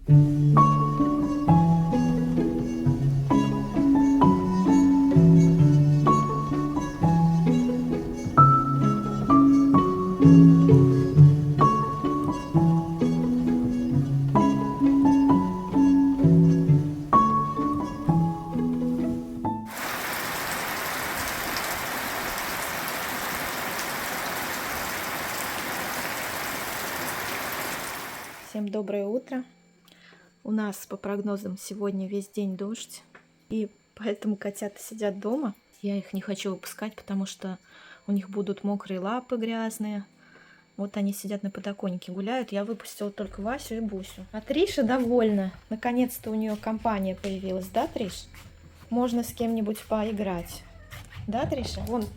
Всем доброе утро. У нас по прогнозам сегодня весь день дождь, и поэтому котята сидят дома. Я их не хочу выпускать, потому что у них будут мокрые лапы грязные. Вот они сидят на подоконнике, гуляют. Я выпустила только Васю и Бусю. А Триша довольна. Наконец-то у нее компания появилась, да, Триш? Можно с кем-нибудь поиграть. Да, Триша? Вон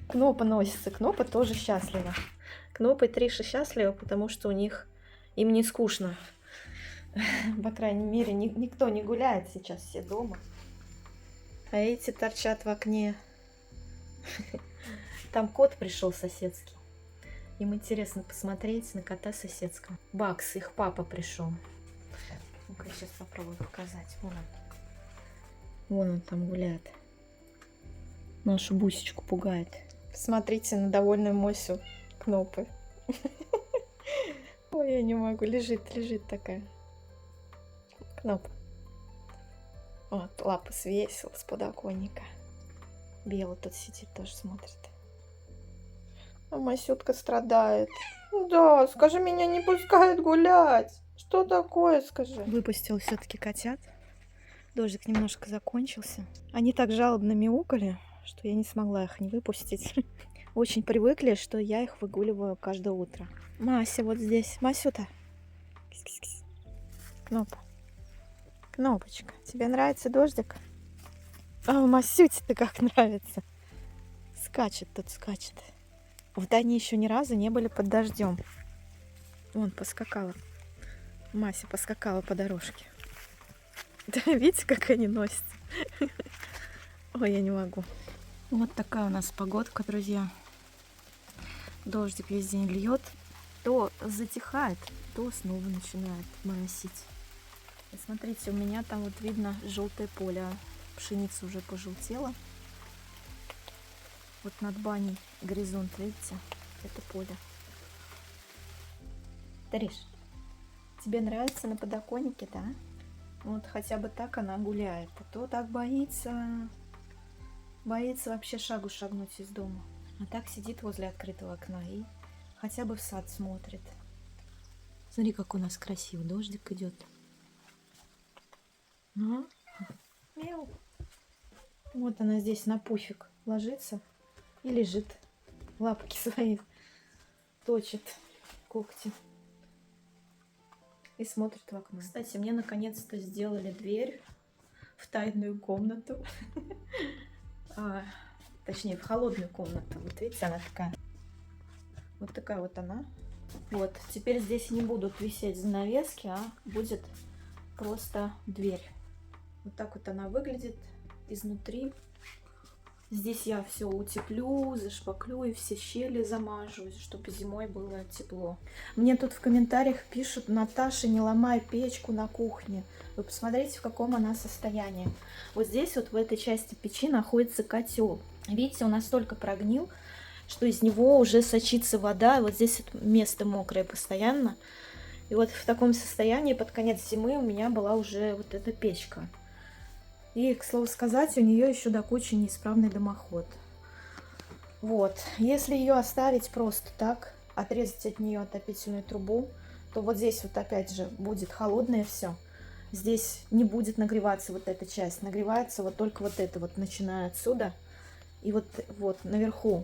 Кнопа носится. Кнопа тоже счастлива. Кнопа и Триша счастливы, потому что им не скучно. По крайней мере, никто не гуляет сейчас, все дома. А эти торчат в окне. Там кот пришел соседский. Им интересно посмотреть на кота соседского. Бакс, их папа пришел. Ну-ка, я сейчас попробую показать. Вон он там гуляет. Нашу Бусечку пугает. Посмотрите на довольную Мосю Кнопы. Ой, я не могу. Лежит такая. Кнопа. Вот, лапы свесил с подоконника. Белый тут сидит, тоже смотрит. А Масютка страдает. Да, скажи, меня не пускают гулять. Что такое, скажи? Выпустил все-таки котят. Дождик немножко закончился. Они так жалобно мяукали, что я не смогла их не выпустить. Очень привыкли, что я их выгуливаю каждое утро. Мася вот здесь. Масюта. Кис-кис-кис. Кнопа. Кнопочка. Тебе нравится дождик? А Масюте-то как нравится. Скачет тут, скачет. Вот они еще ни разу не были под дождем. Вон, поскакала. Мася поскакала по дорожке. Да, видите, как они носятся? Ой, я не могу. Вот такая у нас погодка, друзья. Дождик весь день льет. То затихает, то снова начинает моросить. И смотрите, у меня там вот видно желтое поле. Пшеница уже пожелтела. Вот над баней горизонт, видите? Это поле. Тариш, тебе нравится на подоконнике, да? Вот хотя бы так она гуляет. А то так боится. Боится вообще шагу шагнуть из дома. А так сидит возле открытого окна и хотя бы в сад смотрит. Смотри, как у нас красиво. Дождик идет. Мяу. Вот она здесь на пуфик ложится и лежит. Лапки свои точит, когти. И смотрит в окно. Кстати, мне наконец-то сделали дверь в тайную комнату. Точнее, в холодную комнату. Вот видите, она такая. Вот такая вот она. Вот. Теперь здесь не будут висеть занавески, а будет просто дверь. Вот так вот она выглядит изнутри. Здесь я все утеплю, зашпаклю и все щели замажу, чтобы зимой было тепло. Мне тут в комментариях пишут: Наташа, не ломай печку на кухне. Вы посмотрите, в каком она состоянии. Вот здесь вот в этой части печи находится котел. Видите, он настолько прогнил, что из него уже сочится вода. Вот здесь вот место мокрое постоянно. И вот в таком состоянии под конец зимы у меня была уже вот эта печка. И, к слову сказать, у нее еще до кучи неисправный дымоход. Вот. Если ее оставить просто так, отрезать от нее отопительную трубу, то вот здесь вот опять же будет холодное все. Здесь не будет нагреваться вот эта часть. Нагревается вот только вот это вот, начиная отсюда. И вот наверху.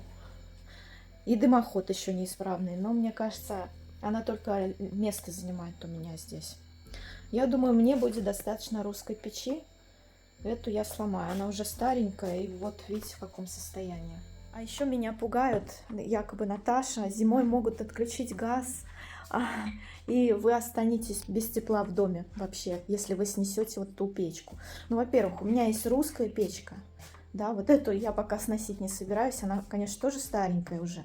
И дымоход еще неисправный. Но мне кажется, она только место занимает у меня здесь. Я думаю, мне будет достаточно русской печи. Эту я сломаю. Она уже старенькая. И вот видите, в каком состоянии. А еще меня пугают, якобы, Наташа, зимой могут отключить газ. И вы останетесь без тепла в доме вообще, если вы снесете вот ту печку. Ну, во-первых, у меня есть русская печка. Да, вот эту я пока сносить не собираюсь. Она, конечно, тоже старенькая уже.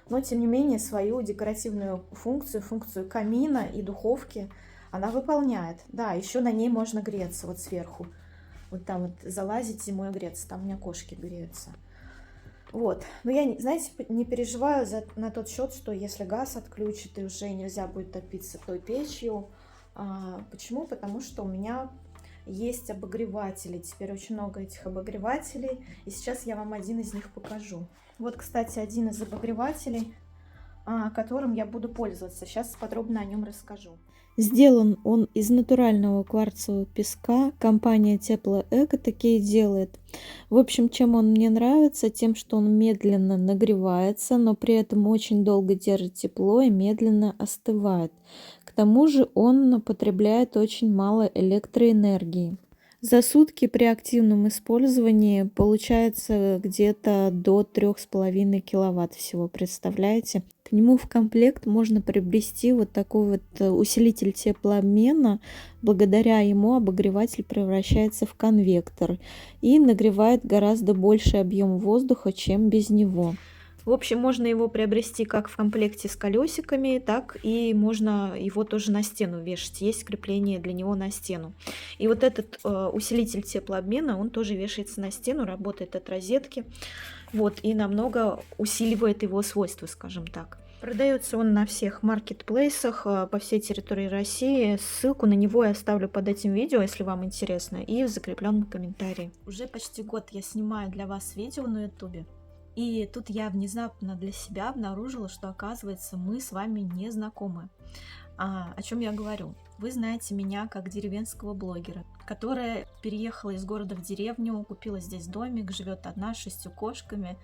но тем не менее свою декоративную функцию камина и духовки она выполняет. Да, еще на ней можно греться вот сверху. Вот там вот залазить зимой греться, там у меня кошки греются. Вот, но я, знаете, не переживаю на тот счет, что если газ отключит и уже нельзя будет топиться той печью. Почему? Потому что у меня есть обогреватели, теперь очень много этих обогревателей, и сейчас я вам один из них покажу. Вот, кстати, один из обогревателей, которым я буду пользоваться, сейчас подробно о нем расскажу. Сделан он из натурального кварцевого песка. Компания Теплоэко такие делает. В общем, чем он мне нравится? Тем, что он медленно нагревается, но при этом очень долго держит тепло и медленно остывает. К тому же он потребляет очень мало электроэнергии. За сутки при активном использовании получается где-то до 3,5 киловатт всего, представляете? К нему в комплект можно приобрести вот такой вот усилитель теплообмена. Благодаря ему обогреватель превращается в конвектор и нагревает гораздо больший объем воздуха, чем без него. В общем, можно его приобрести как в комплекте с колесиками, так и можно его тоже на стену вешать. Есть крепление для него на стену. И вот этот усилитель теплообмена, он тоже вешается на стену, работает от розетки. Вот, и намного усиливает его свойства, скажем так. Продается он на всех маркетплейсах по всей территории России. Ссылку на него я оставлю под этим видео, если вам интересно, и в закрепленном комментарии. Уже почти год я снимаю для вас видео на YouTube. И тут я внезапно для себя обнаружила, что, оказывается, мы с вами не знакомы. О чем я говорю? Вы знаете меня как деревенского блогера, которая переехала из города в деревню, купила здесь домик, живет одна с 6 кошками.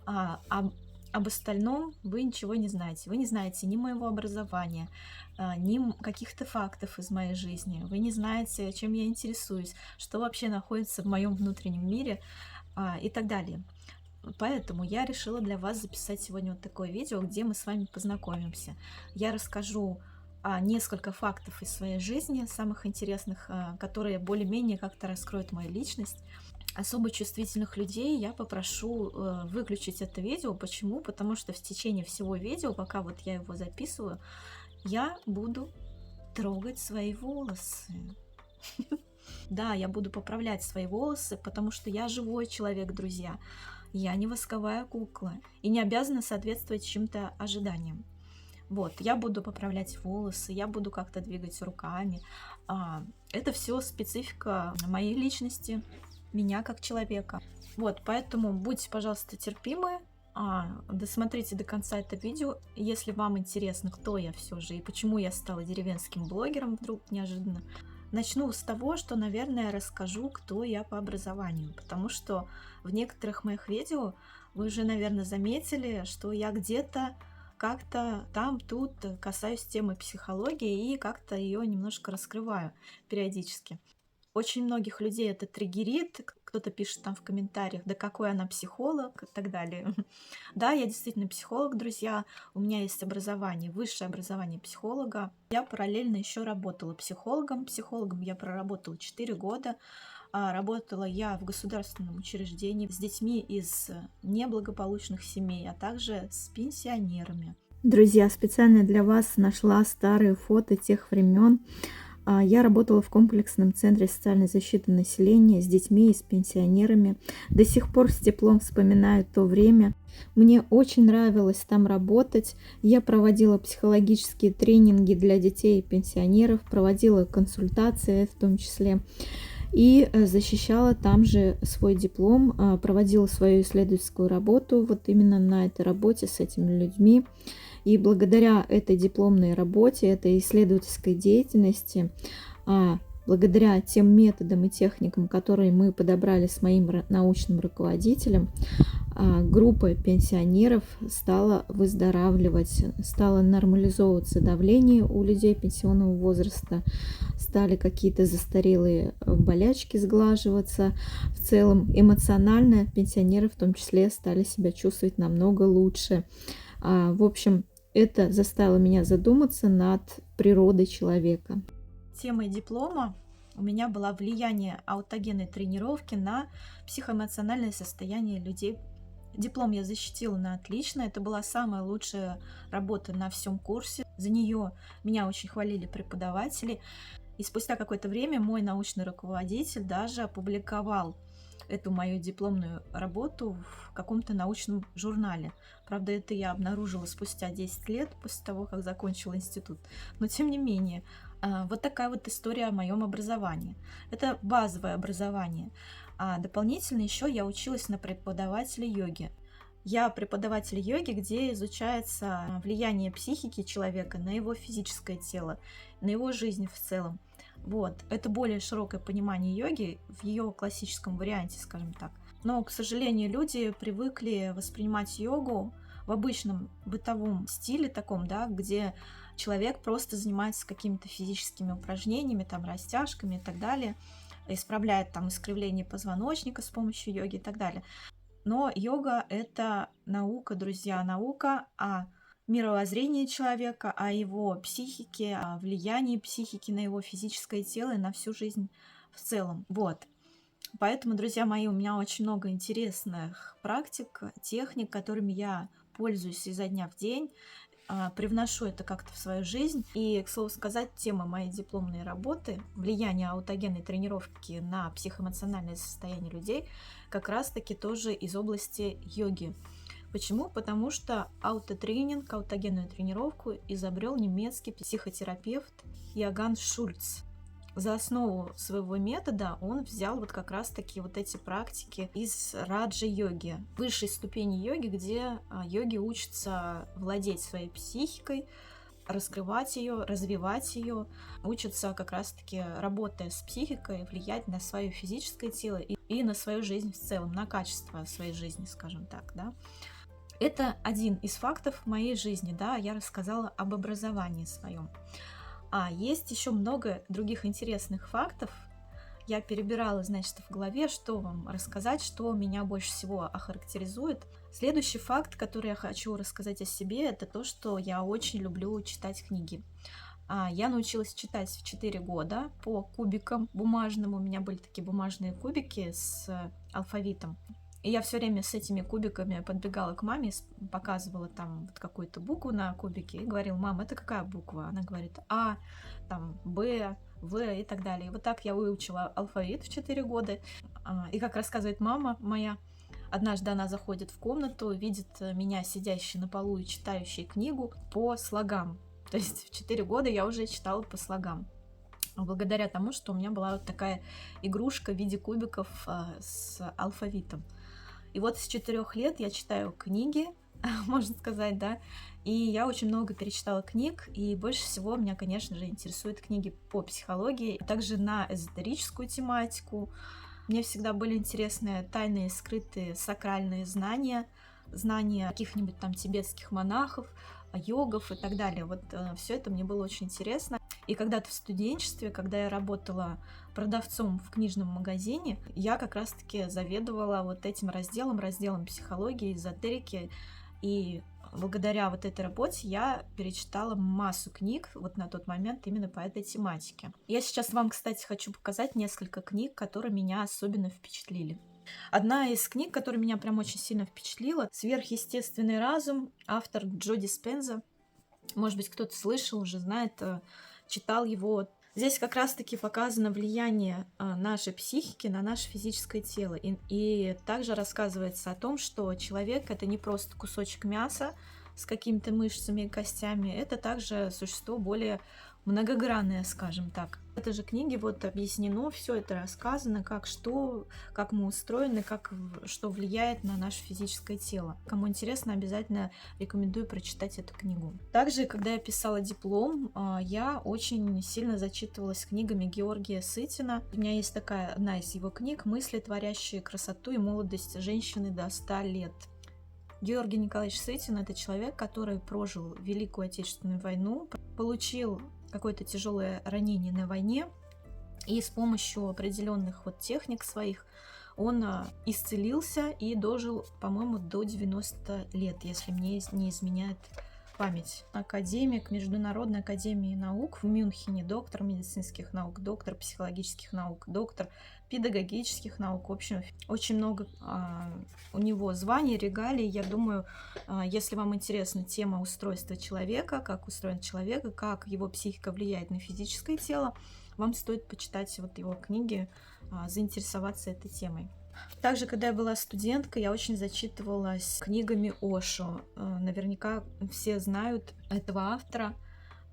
Об остальном вы ничего не знаете. Вы не знаете ни моего образования, ни каких-то фактов из моей жизни. Вы не знаете, чем я интересуюсь, что вообще находится в моем внутреннем мире и так далее. Поэтому я решила для вас записать сегодня вот такое видео, где мы с вами познакомимся. Я расскажу несколько фактов из своей жизни, самых интересных, которые более-менее как-то раскроют мою личность. Особо чувствительных людей я попрошу выключить это видео. Почему? Потому что в течение всего видео, пока вот я его записываю, я буду трогать свои волосы. Да, я буду поправлять свои волосы, потому что я живой человек, друзья. Я не восковая кукла и не обязана соответствовать чьим-то ожиданиям. Вот, я буду поправлять волосы, я буду как-то двигать руками. Это все специфика моей личности, меня как человека. Вот, поэтому будьте, пожалуйста, терпимы, досмотрите до конца это видео. Если вам интересно, кто я все же и почему я стала деревенским блогером вдруг неожиданно, начну с того, что, наверное, расскажу, кто я по образованию, потому что в некоторых моих видео вы уже, наверное, заметили, что я где-то как-то там, тут касаюсь темы психологии и как-то ее немножко раскрываю периодически. Очень многих людей это триггерит, кто-то пишет там в комментариях, да какой она психолог и так далее. Да, я действительно психолог, друзья, у меня есть образование, высшее образование психолога. Я параллельно еще работала психологом. Психологом я проработала 4 года. Работала я в государственном учреждении с детьми из неблагополучных семей, а также с пенсионерами. Друзья, специально для вас нашла старые фото тех времен. Я работала в комплексном центре социальной защиты населения с детьми и с пенсионерами. До сих пор с теплом вспоминаю то время. Мне очень нравилось там работать. Я проводила психологические тренинги для детей и пенсионеров, проводила консультации в том числе. И защищала там же свой диплом, проводила свою исследовательскую работу вот именно на этой работе с этими людьми. И благодаря этой дипломной работе, этой исследовательской деятельности, благодаря тем методам и техникам, которые мы подобрали с моим научным руководителем, группа пенсионеров стала выздоравливать, стало нормализовываться давление у людей пенсионного возраста, стали какие-то застарелые болячки сглаживаться. В целом эмоционально пенсионеры в том числе стали себя чувствовать намного лучше. В общем, это заставило меня задуматься над природой человека. Темой диплома у меня было влияние аутогенной тренировки на психоэмоциональное состояние людей Диплом я защитила на отлично. Это была самая лучшая работа на всем курсе. За нее меня очень хвалили преподаватели. И спустя какое-то время мой научный руководитель даже опубликовал эту мою дипломную работу в каком-то научном журнале. Правда, это я обнаружила спустя 10 лет после того, как закончила институт. Но тем не менее, вот такая вот история о моем образовании. Это базовое образование. А дополнительно еще я училась на преподавателя йоги. Я преподаватель йоги, где изучается влияние психики человека на его физическое тело, на его жизнь в целом. Вот, это более широкое понимание йоги в ее классическом варианте, скажем так. Но, к сожалению, люди привыкли воспринимать йогу в обычном бытовом стиле таком, да, где человек просто занимается какими-то физическими упражнениями, там, растяжками и так далее, исправляет там искривление позвоночника с помощью йоги и так далее. Но йога — это наука, друзья, наука о мировоззрении человека, о его психике, о влиянии психики на его физическое тело и на всю жизнь в целом. Вот. Поэтому, друзья мои, у меня очень много интересных практик, техник, которыми я пользуюсь изо дня в день, привношу это как-то в свою жизнь. И, к слову сказать, тема моей дипломной работы «Влияние аутогенной тренировки на психоэмоциональное состояние людей» как раз-таки тоже из области йоги. Почему? Потому что аутотренинг, аутогенную тренировку изобрел немецкий психотерапевт Иоганн Шульц. За основу своего метода он взял вот как раз-таки вот эти практики из раджа-йоги, высшей ступени йоги, где йоги учатся владеть своей психикой, раскрывать ее, развивать ее, учатся как раз-таки, работая с психикой, влиять на свое физическое тело и на свою жизнь в целом, на качество своей жизни, скажем так, да. Это один из фактов моей жизни, да, я рассказала об образовании своем. А есть еще много других интересных фактов. Я перебирала, значит, в голове, что вам рассказать, что меня больше всего охарактеризует. Следующий факт, который я хочу рассказать о себе, это то, что я очень люблю читать книги. Я научилась читать в 4 года по кубикам бумажным. У меня были такие бумажные кубики с алфавитом. И я все время с этими кубиками подбегала к маме, показывала там вот какую-то букву на кубике и говорила: мам, это какая буква? Она говорит: А, там, Б, В и так далее. И вот так я выучила алфавит в 4 года. И как рассказывает мама моя, однажды она заходит в комнату, видит меня, сидящей на полу и читающей книгу по слогам. То есть в 4 года я уже читала по слогам. Благодаря тому, что у меня была вот такая игрушка в виде кубиков с алфавитом. И вот с 4 лет я читаю книги, можно сказать, да, и я очень много перечитала книг, и больше всего меня, конечно же, интересуют книги по психологии, а также на эзотерическую тематику. Мне всегда были интересны тайные, скрытые, сакральные знания каких-нибудь там тибетских монахов, йогов и так далее. Вот все это мне было очень интересно. И когда-то в студенчестве, когда я работала продавцом в книжном магазине, я как раз-таки заведовала вот этим разделом психологии, эзотерики. И благодаря вот этой работе я перечитала массу книг вот на тот момент именно по этой тематике. Я сейчас вам, кстати, хочу показать несколько книг, которые меня особенно впечатлили. Одна из книг, которая меня прям очень сильно впечатлила, «Сверхъестественный разум», автор Джо Диспенза. Может быть, кто-то слышал, уже знает, читал его. Здесь как раз-таки показано влияние нашей психики на наше физическое тело. И также рассказывается о том, что человек — это не просто кусочек мяса с какими-то мышцами и костями, это также существо более многогранное, скажем так. В этой же книге вот объяснено, все это рассказано, как мы устроены, что влияет на наше физическое тело. Кому интересно, обязательно рекомендую прочитать эту книгу. Также, когда я писала диплом, я очень сильно зачитывалась книгами Георгия Сытина. У меня есть одна из его книг «Мысли, творящие красоту и молодость женщины до 100 лет». Георгий Николаевич Сытин — это человек, который прожил Великую Отечественную войну, получил какое-то тяжелое ранение на войне, и с помощью определенных вот техник своих он исцелился и дожил, по-моему, до 90 лет, если мне не изменяет память. Академик Международной академии наук в Мюнхене, доктор медицинских наук, доктор психологических наук, доктор педагогических наук. В общем, очень много у него званий, регалий. Я думаю, если вам интересна тема устройства человека, как устроен человек, и как его психика влияет на физическое тело, вам стоит почитать вот его книги, заинтересоваться этой темой. Также, когда я была студенткой, я очень зачитывалась книгами Ошо. Наверняка все знают этого автора.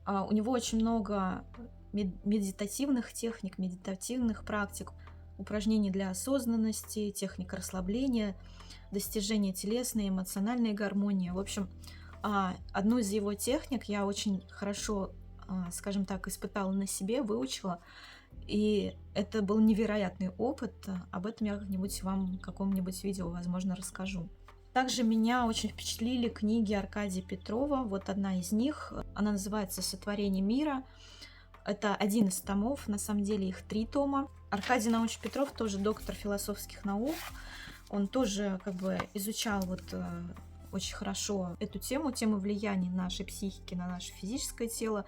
У него очень много медитативных техник, медитативных практик, упражнений для осознанности, техник расслабления, достижения телесной и эмоциональной гармонии. В общем, одну из его техник я очень хорошо, скажем так, испытала на себе, выучила. И это был невероятный опыт. Об этом я как-нибудь вам в каком-нибудь видео, возможно, расскажу. Также меня очень впечатлили книги Аркадия Петрова. Вот одна из них, она называется «Сотворение мира». Это один из томов, на самом деле их 3 тома. Аркадий Наумович Петров тоже доктор философских наук. Он тоже как бы изучал вот очень хорошо эту тему влияния нашей психики на наше физическое тело,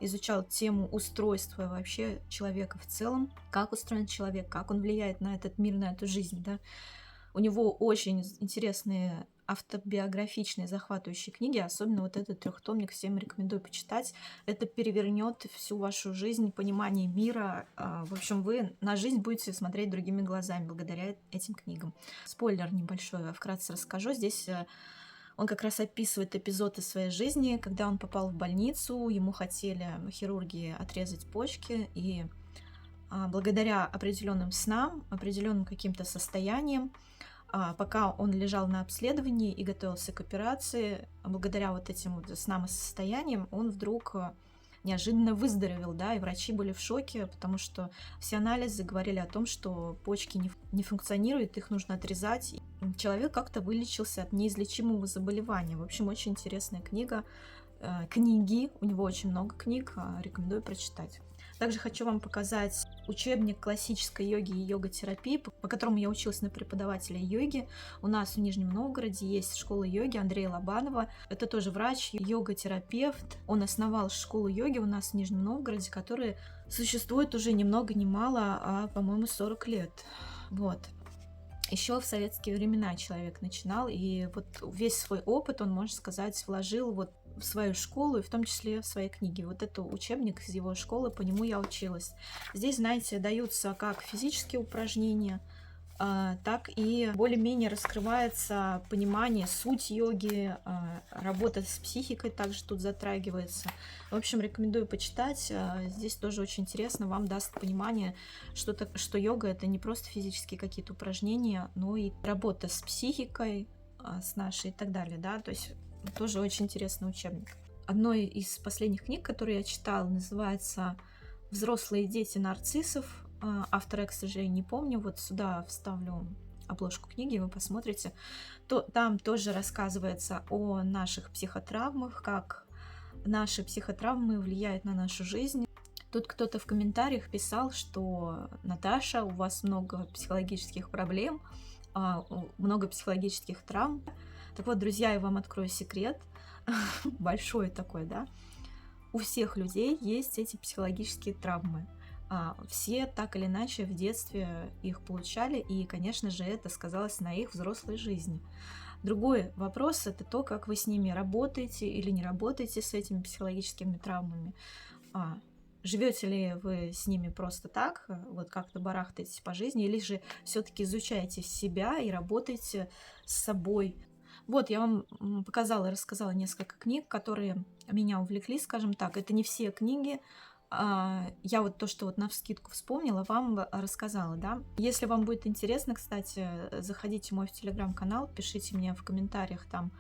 изучал тему устройства вообще человека в целом, как устроен человек, как он влияет на этот мир, на эту жизнь, да. У него очень интересные автобиографичные, захватывающие книги, особенно вот этот 3-томник всем рекомендую почитать. Это перевернет всю вашу жизнь, понимание мира. В общем, вы на жизнь будете смотреть другими глазами благодаря этим книгам. Спойлер небольшой, я вкратце расскажу. Здесь он как раз описывает эпизод из своей жизни, когда он попал в больницу, ему хотели хирурги отрезать почки, и благодаря определенным снам, определенным каким-то состояниям, пока он лежал на обследовании и готовился к операции, благодаря вот этим вот снам и состояниям, он вдруг неожиданно выздоровел, да, и врачи были в шоке, потому что все анализы говорили о том, что почки не функционируют, их нужно отрезать. И человек как-то вылечился от неизлечимого заболевания. В общем, очень интересная книга. Книги, у него очень много книг, рекомендую прочитать. Также хочу вам показать учебник классической йоги и йога-терапии, по которому я училась на преподавателя йоги. У нас в Нижнем Новгороде есть школа йоги Андрея Лобанова. Это тоже врач, йога-терапевт. Он основал школу йоги у нас в Нижнем Новгороде, которая существует уже ни много ни мало, по-моему, 40 лет. Вот. Еще в советские времена человек начинал, и вот весь свой опыт он, можно сказать, вложил вот в свою школу, и в том числе в свои книги. Вот это учебник из его школы, по нему я училась. Здесь, знаете, даются как физические упражнения, так и более-менее раскрывается понимание, суть йоги, работа с психикой также тут затрагивается. В общем, рекомендую почитать. Здесь тоже очень интересно, вам даст понимание, что йога — это не просто физические какие-то упражнения, но и работа с психикой, с нашей и так далее, да, то есть тоже очень интересный учебник. Одной из последних книг, которую я читала, называется «Взрослые дети нарциссов». Автора, к сожалению, не помню. Вот сюда вставлю обложку книги, вы посмотрите. Там тоже рассказывается о наших психотравмах, как наши психотравмы влияют на нашу жизнь. Тут кто-то в комментариях писал, что Наташа, у вас много психологических проблем, много психологических травм. Так вот, друзья, я вам открою секрет, большой такой, да. У всех людей есть эти психологические травмы. Все так или иначе в детстве их получали, и, конечно же, это сказалось на их взрослой жизни. Другой вопрос — это то, как вы с ними работаете или не работаете, с этими психологическими травмами. Живете ли вы с ними просто так, вот как-то барахтаетесь по жизни, или же все-таки изучаете себя и работаете с собой. Вот, я вам показала и рассказала несколько книг, которые меня увлекли, скажем так. Это не все книги. Я вот то, что вот навскидку вспомнила, вам рассказала, да. Если вам будет интересно, кстати, заходите в мой телеграм-канал, пишите мне в комментариях там: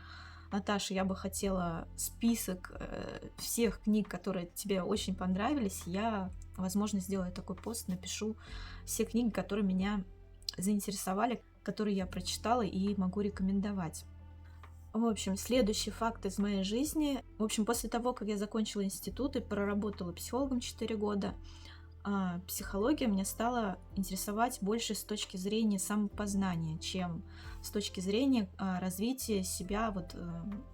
Наташа, я бы хотела список всех книг, которые тебе очень понравились. Я, возможно, сделаю такой пост, напишу все книги, которые меня заинтересовали, которые я прочитала и могу рекомендовать. В общем, следующий факт из моей жизни. В общем, после того, как я закончила институт и проработала психологом 4 года, психология меня стала интересовать больше с точки зрения самопознания, чем с точки зрения развития себя вот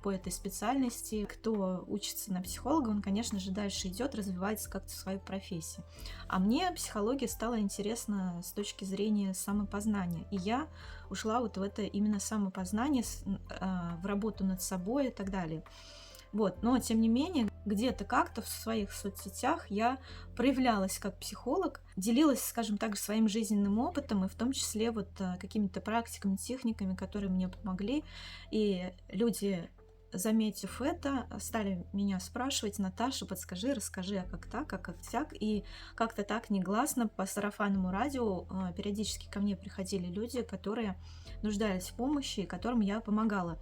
по этой специальности. Кто учится на психолога, он, конечно же, дальше идет, развивается как-то в своей профессии. А мне психология стала интересна с точки зрения самопознания. И я ушла вот в это именно самопознание, в работу над собой и так далее. Вот, но тем не менее, где-то как-то в своих соцсетях я проявлялась как психолог, делилась, скажем так, своим жизненным опытом и в том числе вот какими-то практиками, техниками, которые мне помогли. И люди, заметив это, стали меня спрашивать: Наташа, подскажи, расскажи, а как сяк. И как-то так негласно по сарафанному радио периодически ко мне приходили люди, которые нуждались в помощи, и которым я помогала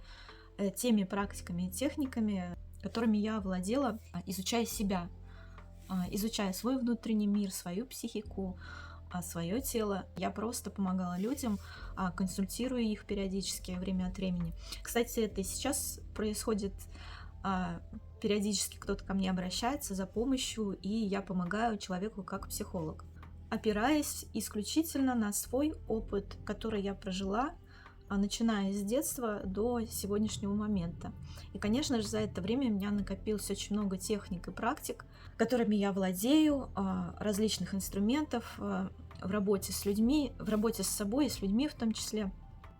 теми практиками и техниками, которыми я владела, изучая себя, изучая свой внутренний мир, свою психику, свое тело. Я просто помогала людям, консультируя их периодически, время от времени. Кстати, это и сейчас происходит. Периодически кто-то ко мне обращается за помощью, и я помогаю человеку как психолог, опираясь исключительно на свой опыт, который я прожила, начиная с детства до сегодняшнего момента. И, конечно же, за это время у меня накопилось очень много техник и практик, которыми я владею, различных инструментов в работе с людьми, в работе с собой и с людьми в том числе.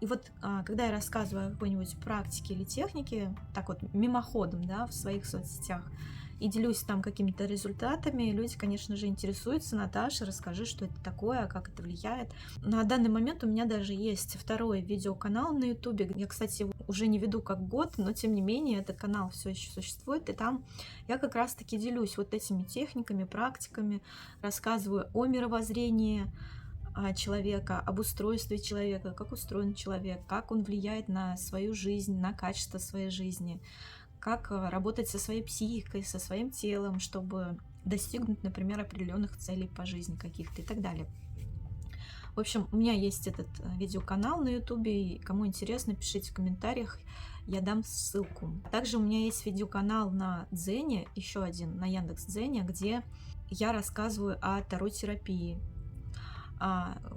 И вот, когда я рассказываю о какой-нибудь практике или технике, так вот мимоходом, да, в своих соцсетях, и делюсь там какими-то результатами, люди, конечно же, интересуются: Наташа, расскажи, что это такое, как это влияет. На данный момент у меня даже есть второй видеоканал на ютубе. Я, кстати, уже не веду как год, но тем не менее этот канал все еще существует, и там я как раз-таки делюсь вот этими техниками, практиками, рассказываю о мировоззрении человека, об устройстве человека, как устроен человек, как он влияет на свою жизнь, на качество своей жизни, как работать со своей психикой, со своим телом, чтобы достигнуть, например, определенных целей по жизни каких-то и так далее. В общем, у меня есть этот видеоканал на ютубе, и кому интересно, пишите в комментариях, я дам ссылку. Также у меня есть видеоканал на Дзене, еще один на Яндекс.Дзене, где я рассказываю о таро-терапии.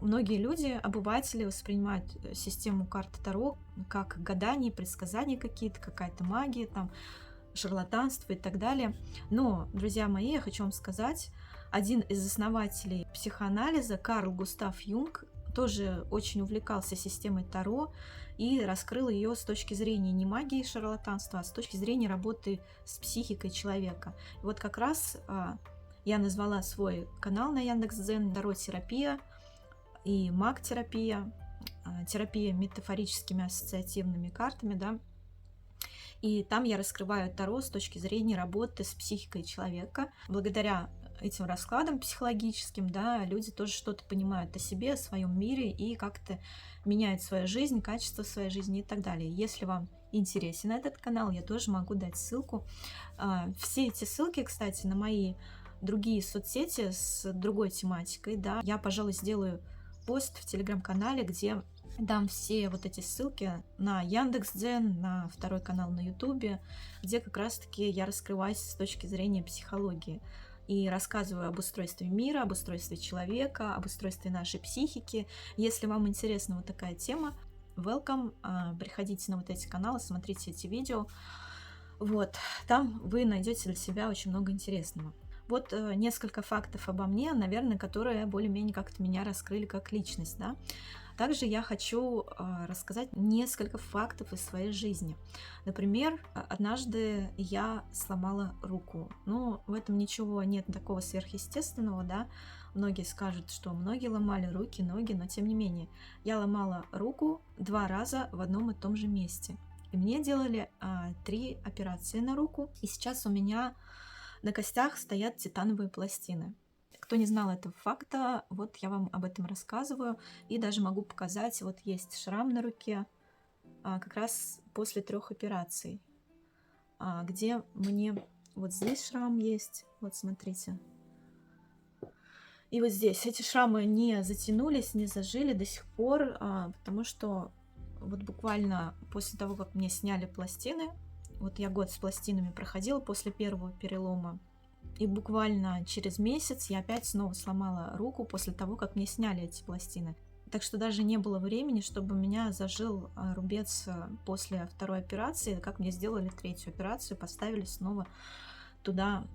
Многие люди, обыватели, воспринимают систему карты Таро как гадание, предсказания какие-то, какая-то магия, там, шарлатанство и так далее. Но, друзья мои, я хочу вам сказать, один из основателей психоанализа, Карл Густав Юнг, тоже очень увлекался системой Таро и раскрыл ее с точки зрения не магии и шарлатанства, а с точки зрения работы с психикой человека. И вот как раз я назвала свой канал на Яндекс.Дзен «Таро-терапия» и маг-терапия, терапия метафорическими ассоциативными картами, да. И там я раскрываю Таро с точки зрения работы с психикой человека. Благодаря этим раскладам психологическим, да, люди тоже что-то понимают о себе, о своем мире и как-то меняют свою жизнь, качество своей жизни и так далее. Если вам интересен этот канал, я тоже могу дать ссылку. Все эти ссылки, кстати, на мои другие соцсети с другой тематикой, да, я, пожалуй, сделаю пост в телеграм-канале, где дам все вот эти ссылки на Яндекс.Дзен, на второй канал на ютубе, где как раз-таки я раскрываюсь с точки зрения психологии и рассказываю об устройстве мира, об устройстве человека, об устройстве нашей психики. Если вам интересна вот такая тема, welcome, приходите на вот эти каналы, смотрите эти видео. Вот, там вы найдете для себя очень много интересного. Вот несколько фактов обо мне, наверное, которые более-менее как-то меня раскрыли как личность, да. Также я хочу рассказать несколько фактов из своей жизни. Например, однажды я сломала руку. Ну, в этом ничего нет такого сверхъестественного, да. Многие скажут, что многие ломали руки, ноги, но тем не менее. Я ломала руку 2 раза в одном и том же месте. И мне делали 3 операции на руку. И сейчас у меня на костях стоят титановые пластины. Кто не знал этого факта, вот я вам об этом рассказываю. И даже могу показать, вот есть шрам на руке, как раз после 3 операций, где мне вот здесь шрам есть, вот смотрите. И вот здесь эти шрамы не затянулись, не зажили до сих пор, потому что вот буквально после того, как мне сняли пластины, вот я год с пластинами проходила после первого перелома, И буквально через месяц я опять снова сломала руку после того, как мне сняли эти пластины. Так что даже не было времени, чтобы у меня зажил рубец после второй операции. Как мне сделали третью операцию, поставили снова туда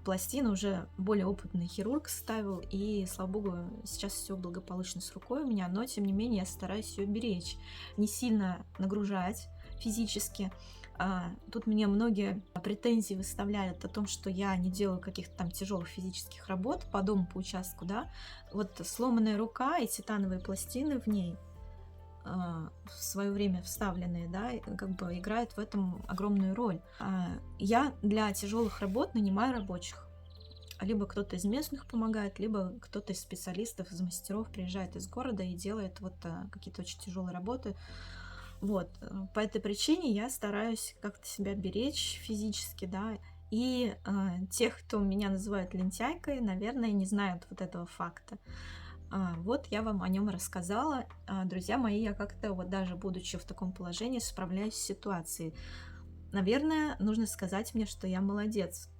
пластины, уже более опытный хирург ставил, и, слава богу, сейчас все благополучно с рукой у меня, но, тем не менее, я стараюсь ее беречь, не сильно нагружать физически. Тут мне многие претензии выставляют о том, что я не делаю каких-то там тяжелых физических работ по дому, по участку, да. Вот сломанная рука и титановые пластины в ней, в свое время вставленные, да, как бы играют в этом огромную роль. Я для тяжелых работ нанимаю рабочих. Либо кто-то из местных помогает, либо кто-то из специалистов, из мастеров приезжает из города и делает вот какие-то очень тяжелые работы. Вот, по этой причине я стараюсь как-то себя беречь физически, да. И тех, кто меня называет лентяйкой, наверное, не знают вот этого факта. Вот я вам о нем рассказала. Друзья мои, я как-то вот даже будучи в таком положении справляюсь с ситуацией. Наверное, нужно сказать мне, что я молодец,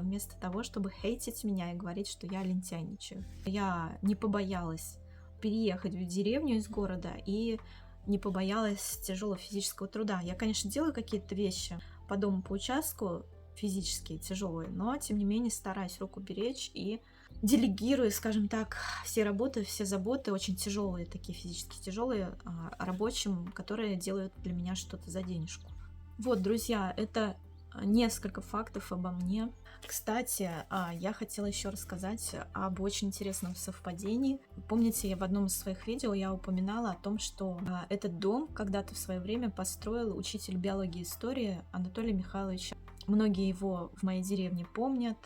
вместо того, чтобы хейтить меня и говорить, что я лентяйничаю. Я не побоялась переехать в деревню из города и не побоялась тяжелого физического труда. Я, конечно, делаю какие-то вещи по дому, по участку, физические, тяжелые, но, тем не менее, стараюсь руку беречь и делегирую, скажем так, все работы, все заботы, очень тяжелые, такие физически тяжелые, рабочим, которые делают для меня что-то за денежку. Вот, друзья, это несколько фактов обо мне. Кстати, я хотела еще рассказать об очень интересном совпадении. Помните, я в одном из своих видео я упоминала о том, что этот дом когда-то в свое время построил учитель биологии и истории Анатолий Михайлович. Многие его в моей деревне помнят,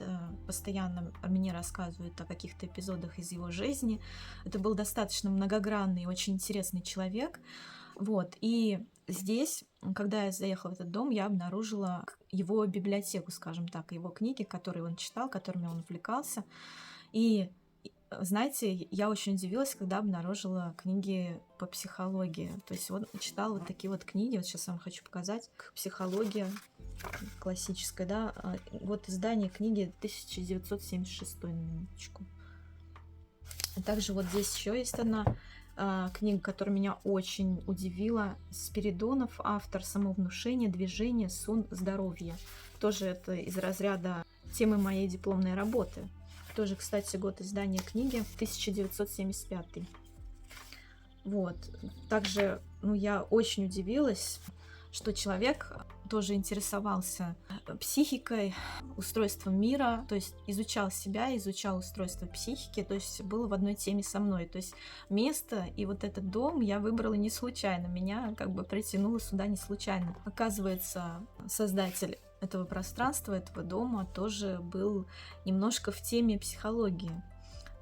постоянно мне рассказывают о каких-то эпизодах из его жизни. Это был достаточно многогранный, очень интересный человек. Вот, и здесь, когда я заехала в этот дом, я обнаружила его библиотеку, скажем так, его книги, которые он читал, которыми он увлекался. И знаете, я очень удивилась, когда обнаружила книги по психологии. То есть он читал вот такие вот книги, вот сейчас я вам хочу показать, психология классическая, да, вот издание книги 1976, на минуточку. Также вот здесь еще есть одна книга, которая меня очень удивила. Спиридонов, автор «Самовнушение, движение, сон, здоровье». Тоже это из разряда темы моей дипломной работы. Тоже, кстати, год издания книги 1975. Вот. Также, я очень удивилась, что человек тоже интересовался психикой, устройством мира, то есть изучал себя, изучал устройство психики, то есть был в одной теме со мной. То есть место и вот этот дом я выбрала не случайно, меня как бы притянуло сюда не случайно. Оказывается, создатель этого пространства, этого дома тоже был немножко в теме психологии.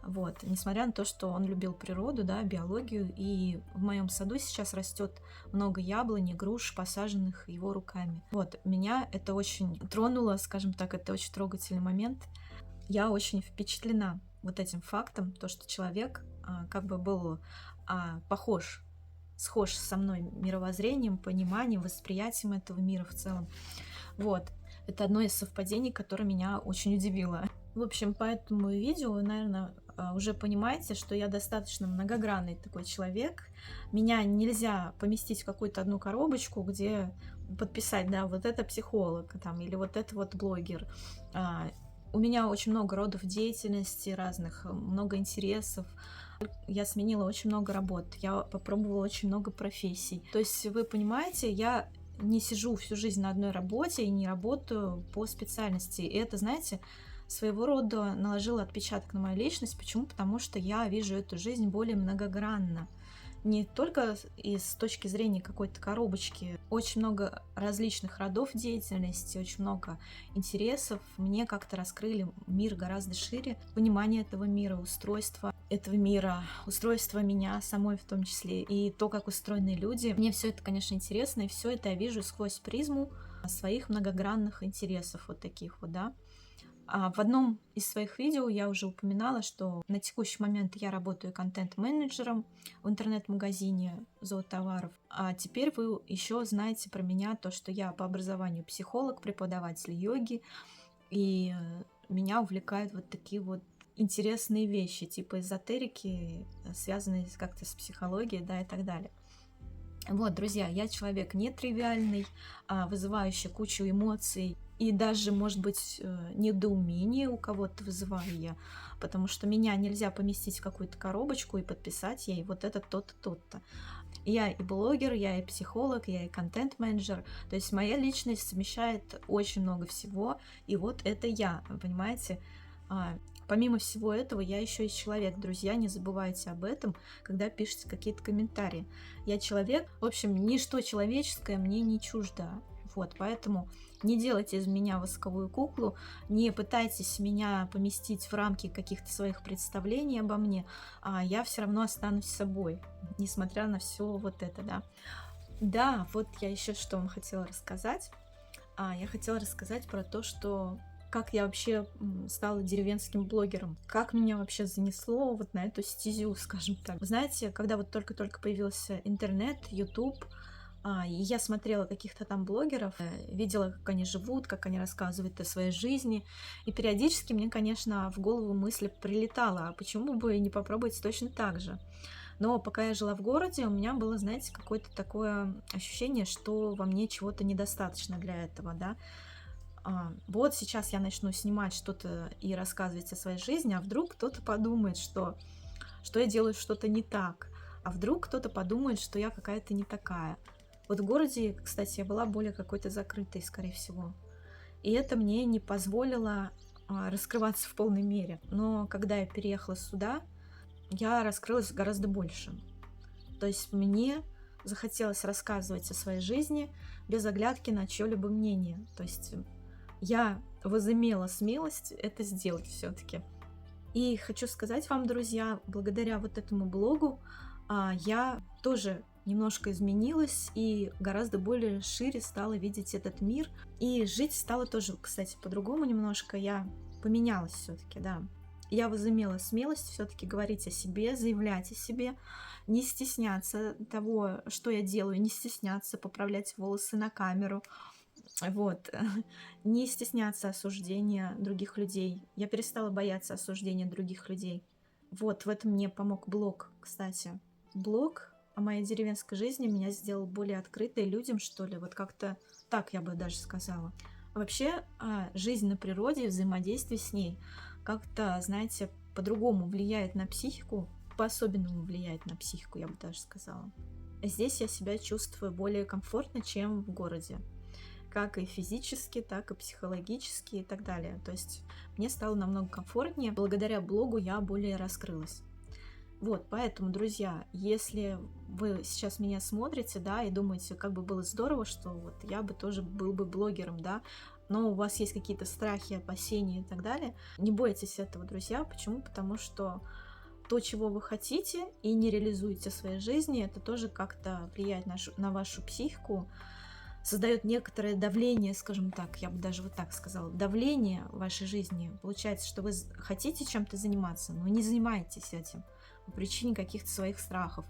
Вот, несмотря на то, что он любил природу, да, биологию, и в моем саду сейчас растет много яблонь, груш, посаженных его руками. Вот, меня это очень тронуло, скажем так, это очень трогательный момент. Я очень впечатлена вот этим фактом, то, что человек как бы был схож со мной мировоззрением, пониманием, восприятием этого мира в целом. Вот, это одно из совпадений, которое меня очень удивило. В общем, по этому видео вы, наверное, уже понимаете, что я достаточно многогранный такой человек. Меня нельзя поместить в какую-то одну коробочку, где подписать, да, вот это психолог, там, или вот это вот блогер. У меня очень много родов деятельности разных, много интересов. Я сменила очень много работ, я попробовала очень много профессий. То есть, вы понимаете, я не сижу всю жизнь на одной работе и не работаю по специальности. И это, знаете, своего рода наложило отпечаток на мою личность. Почему? Потому что я вижу эту жизнь более многогранно. Не только с точки зрения какой-то коробочки. Очень много различных родов деятельности, очень много интересов. Мне как-то раскрыли мир гораздо шире. Понимание этого мира, устройство этого мира, устройство меня самой в том числе. И то, как устроены люди. Мне все это, конечно, интересно. И все это я вижу сквозь призму своих многогранных интересов. Вот таких вот, да. В одном из своих видео я уже упоминала, что на текущий момент я работаю контент-менеджером в интернет-магазине зоотоваров. А теперь вы еще знаете про меня то, что я по образованию психолог, преподаватель йоги. И меня увлекают вот такие вот интересные вещи, типа эзотерики, связанные как-то с психологией, да, и так далее. Вот, друзья, я человек нетривиальный, вызывающий кучу эмоций и даже, может быть, недоумение у кого-то вызываю я, потому что меня нельзя поместить в какую-то коробочку и подписать ей вот это то-то, то-то. Я и блогер, я и психолог, я и контент-менеджер. То есть моя личность совмещает очень много всего. И вот это я, понимаете? Помимо всего этого, я еще и человек. Друзья, не забывайте об этом, когда пишете какие-то комментарии. Я человек, в общем, ничто человеческое мне не чуждо. Вот, поэтому не делайте из меня восковую куклу, не пытайтесь меня поместить в рамки каких-то своих представлений обо мне, а я все равно останусь собой, несмотря на все вот это, да. Да, вот я еще что вам хотела рассказать. Я хотела рассказать про то, что как я вообще стала деревенским блогером, как меня вообще занесло вот на эту стезю, скажем так. Вы знаете, когда вот только-только появился интернет, YouTube, и я смотрела каких-то там блогеров, видела, как они живут, как они рассказывают о своей жизни. И периодически мне, конечно, в голову мысль прилетала, а почему бы и не попробовать точно так же. Но пока я жила в городе, у меня было, знаете, какое-то такое ощущение, что во мне чего-то недостаточно для этого, да. Вот сейчас я начну снимать что-то и рассказывать о своей жизни, а вдруг кто-то подумает, что я делаю что-то не так, а вдруг кто-то подумает, что я какая-то не такая. Вот в городе, кстати, я была более какой-то закрытой, скорее всего. И это мне не позволило раскрываться в полной мере. Но когда я переехала сюда, я раскрылась гораздо больше. То есть мне захотелось рассказывать о своей жизни без оглядки на чье-либо мнение. То есть я возымела смелость это сделать все-таки. И хочу сказать вам, друзья, благодаря вот этому блогу я тоже немножко изменилась и гораздо более шире стала видеть этот мир. И жить стало тоже, кстати, по-другому немножко. Я поменялась все-таки, да. Я возымела смелость все-таки говорить о себе, заявлять о себе, не стесняться того, что я делаю, не стесняться поправлять волосы на камеру, вот, не стесняться осуждения других людей. Я перестала бояться осуждения других людей. Вот, в этом мне помог блог, кстати. Блог о моей деревенской жизни меня сделал более открытой людям, что ли, вот как-то так я бы даже сказала. Вообще, жизнь на природе, взаимодействие с ней как-то, знаете, по-другому влияет на психику, по-особенному влияет на психику, я бы даже сказала. Здесь я себя чувствую более комфортно, чем в городе. Как и физически, так и психологически и так далее. То есть мне стало намного комфортнее. Благодаря блогу я более раскрылась. Вот, поэтому, друзья, если вы сейчас меня смотрите, да, и думаете, как бы было здорово, что вот я бы тоже был бы блогером, да, но у вас есть какие-то страхи, опасения и так далее, не бойтесь этого, друзья. Почему? Потому что то, чего вы хотите и не реализуете в своей жизни, это тоже как-то влияет на вашу психику, создает некоторое давление, скажем так, я бы даже вот так сказала, давление в вашей жизни. Получается, что вы хотите чем-то заниматься, но не занимаетесь этим по причине каких-то своих страхов.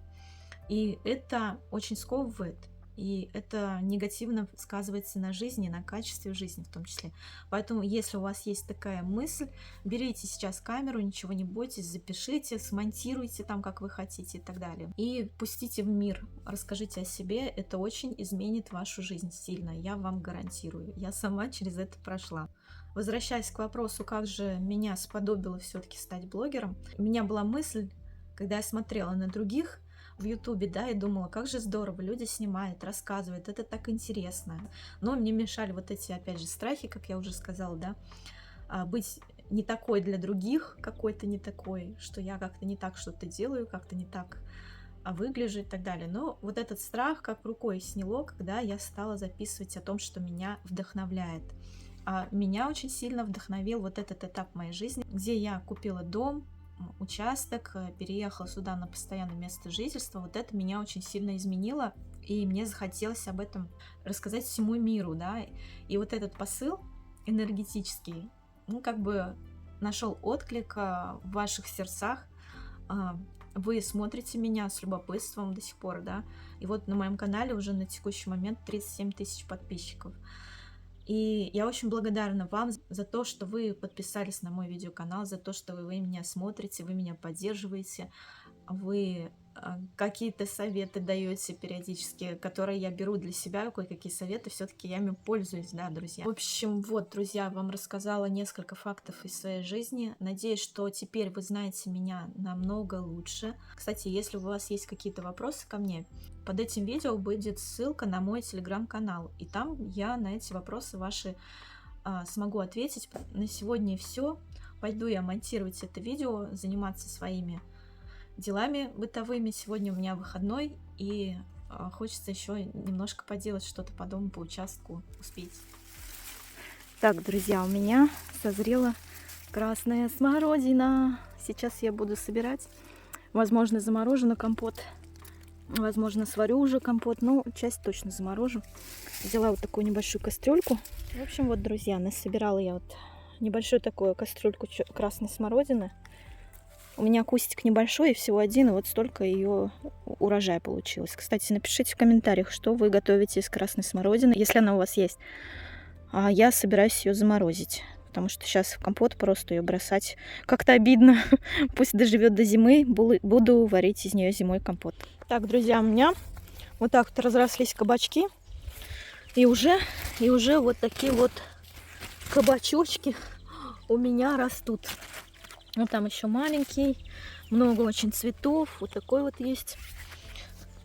И это очень сковывает, и это негативно сказывается на жизни, на качестве жизни в том числе. Поэтому, если у вас есть такая мысль, берите сейчас камеру, ничего не бойтесь, запишите, смонтируйте там, как вы хотите и так далее. И пустите в мир, расскажите о себе, это очень изменит вашу жизнь сильно, я вам гарантирую. Я сама через это прошла. Возвращаясь к вопросу, как же меня сподобило все-таки стать блогером, у меня была мысль, когда я смотрела на других в Ютубе, да, и думала, как же здорово, люди снимают, рассказывают, это так интересно. Но мне мешали вот эти, опять же, страхи, как я уже сказала, да, быть не такой для других, какой-то не такой, что я как-то не так что-то делаю, как-то не так выгляжу и так далее. Но вот этот страх как рукой сняло, когда я стала записывать о том, что меня вдохновляет. А меня очень сильно вдохновил вот этот этап моей жизни, где я купила дом, участок, переехала сюда на постоянное место жительства. Вот это меня очень сильно изменило, и мне захотелось об этом рассказать всему миру, да. И вот этот посыл энергетический, ну, как бы нашел отклик в ваших сердцах. Вы смотрите меня с любопытством до сих пор, да. И вот на моем канале уже на текущий момент 37 тысяч подписчиков. И я очень благодарна вам за то, что вы подписались на мой видеоканал, за то, что вы меня смотрите, вы меня поддерживаете, вы какие-то советы даете периодически, которые я беру для себя, кое-какие советы, все-таки я ими пользуюсь, да, друзья. В общем, вот, друзья, вам рассказала несколько фактов из своей жизни. Надеюсь, что теперь вы знаете меня намного лучше. Кстати, если у вас есть какие-то вопросы ко мне, под этим видео будет ссылка на мой телеграм-канал, и там я на эти вопросы ваши смогу ответить. На сегодня все. Пойду я монтировать это видео, заниматься своими делами бытовыми. Сегодня у меня выходной, и хочется еще немножко поделать что-то по дому, по участку, успеть. Так, друзья, у меня созрела красная смородина. Сейчас я буду собирать. Возможно, заморожу компот. Возможно, сварю уже компот, но часть точно заморожу. Взяла вот такую небольшую кастрюльку. В общем, вот, друзья, насобирала я вот небольшую такую кастрюльку красной смородины. У меня кустик небольшой, и всего один, и вот столько ее урожая получилось. Кстати, напишите в комментариях, что вы готовите из красной смородины, если она у вас есть. А я собираюсь ее заморозить, потому что сейчас в компот просто ее бросать как-то обидно. Пусть доживет до зимы, буду варить из нее зимой компот. Так, друзья, у меня вот так вот разрослись кабачки, и уже вот такие вот кабачочки у меня растут. Ну, там еще маленький, много очень цветов. Вот такой вот есть.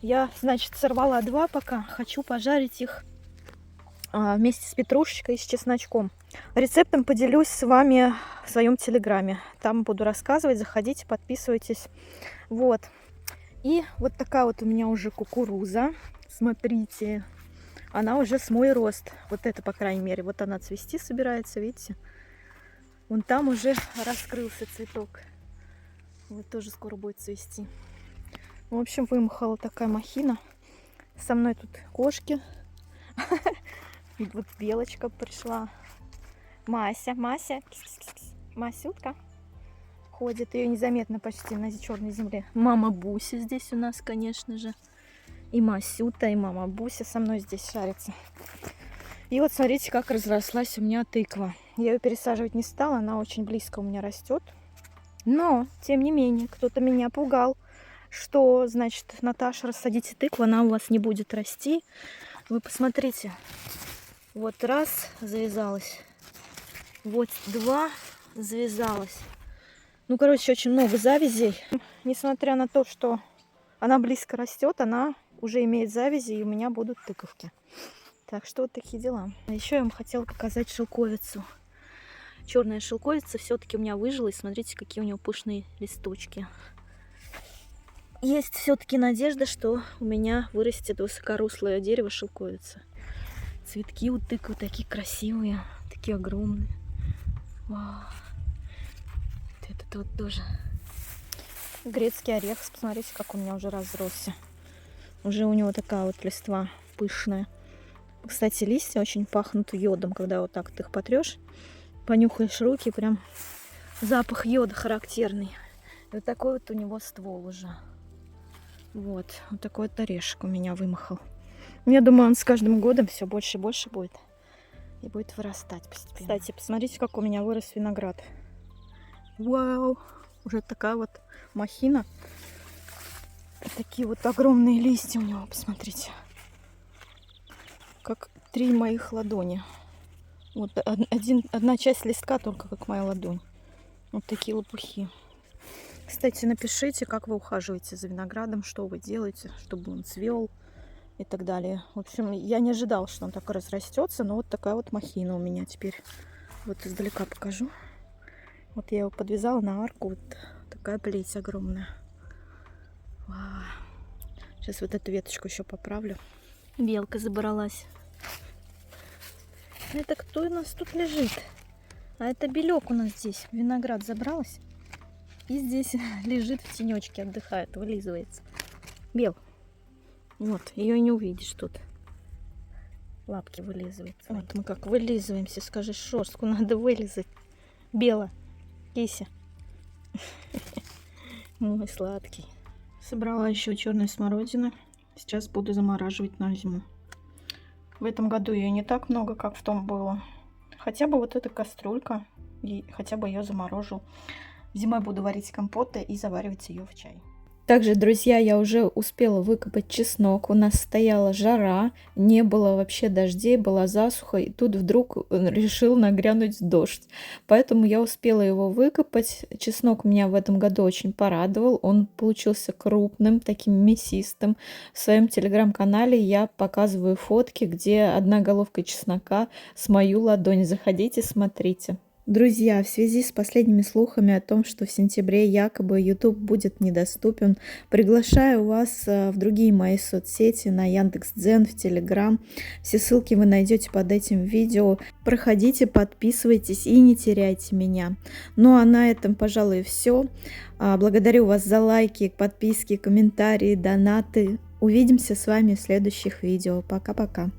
Я, значит, сорвала 2 пока. Хочу пожарить их вместе с петрушечкой и с чесночком. Рецептом поделюсь с вами в своем телеграме. Там буду рассказывать. Заходите, подписывайтесь. Вот. И вот такая вот у меня уже кукуруза. Смотрите. Она уже с мой рост. Вот это, по крайней мере. Вот она цвести собирается, видите? Вон там уже раскрылся цветок. Вот тоже скоро будет цвести. В общем, вымахала такая махина. Со мной тут кошки. Вот белочка пришла. Мася. Масютка. Ходит. Ее незаметно почти на черной земле. Мама Буся здесь у нас, конечно же. И Масюта, и мама Буся со мной здесь шарится. И вот смотрите, как разрослась у меня тыква. Я ее пересаживать не стала, она очень близко у меня растет. Но, тем не менее, кто-то меня пугал, что, значит, Наташа, рассадите тыкву, она у вас не будет расти. Вы посмотрите. Вот раз, завязалась. Вот 2, завязалась. Ну, короче, очень много завязей. Несмотря на то, что она близко растет, она уже имеет завязи, и у меня будут тыковки. Так что вот такие дела. А еще я вам хотела показать шелковицу. Черная шелковица все-таки у меня выжила. И смотрите, какие у нее пышные листочки. Есть все-таки надежда, что у меня вырастет высокорослое дерево шелковица. Цветки у тыквы такие красивые, такие огромные. Вау. Вот этот вот тоже. Грецкий орех. Посмотрите, как у меня уже разросся. Уже у него такая вот листва пышная. Кстати, листья очень пахнут йодом, когда вот так ты их потрешь, понюхаешь руки, прям запах йода характерный. И вот такой вот у него ствол уже. Вот такой вот орешек у меня вымахал. Я думаю, он с каждым годом все больше и больше будет. И будет вырастать постепенно. Кстати, посмотрите, как у меня вырос виноград. Вау! Уже такая вот махина. Такие вот огромные листья у него, посмотрите. Как 3 моих ладони. Вот одна часть листка только как моя ладонь. Вот такие лопухи. Кстати, напишите, как вы ухаживаете за виноградом, что вы делаете, чтобы он цвел и так далее. В общем, я не ожидала, что он так разрастется, но вот такая вот махина у меня теперь. Вот издалека покажу. Вот я его подвязала на арку. Вот такая плеть огромная. Вау. Сейчас вот эту веточку еще поправлю. Белка забралась. Это кто у нас тут лежит? А это белек у нас здесь. Виноград забралась. И здесь лежит в тенечке, отдыхает, вылизывается. Бел. Вот, ее не увидишь тут. Лапки вылизывает. Вот мы как вылизываемся. Скажи, шерстку надо вылизать. Бела. Кися. Мой сладкий. Собрала еще черной смородины. Сейчас буду замораживать на зиму. В этом году ее не так много, как в том было. Хотя бы вот эта кастрюлька, и хотя бы ее заморожу. Зимой буду варить компоты и заваривать ее в чай. Также, друзья, я уже успела выкопать чеснок. У нас стояла жара, не было вообще дождей, была засуха, и тут вдруг решил нагрянуть дождь. Поэтому я успела его выкопать. Чеснок меня в этом году очень порадовал. Он получился крупным, таким мясистым. В своем телеграм-канале я показываю фотки, где одна головка чеснока с мою ладонь. Заходите, смотрите. Друзья, в связи с последними слухами о том, что в сентябре якобы YouTube будет недоступен, приглашаю вас в другие мои соцсети, на Яндекс.Дзен, в Телеграм. Все ссылки вы найдете под этим видео. Проходите, подписывайтесь и не теряйте меня. Ну а на этом, пожалуй, все. Благодарю вас за лайки, подписки, комментарии, донаты. Увидимся с вами в следующих видео. Пока-пока.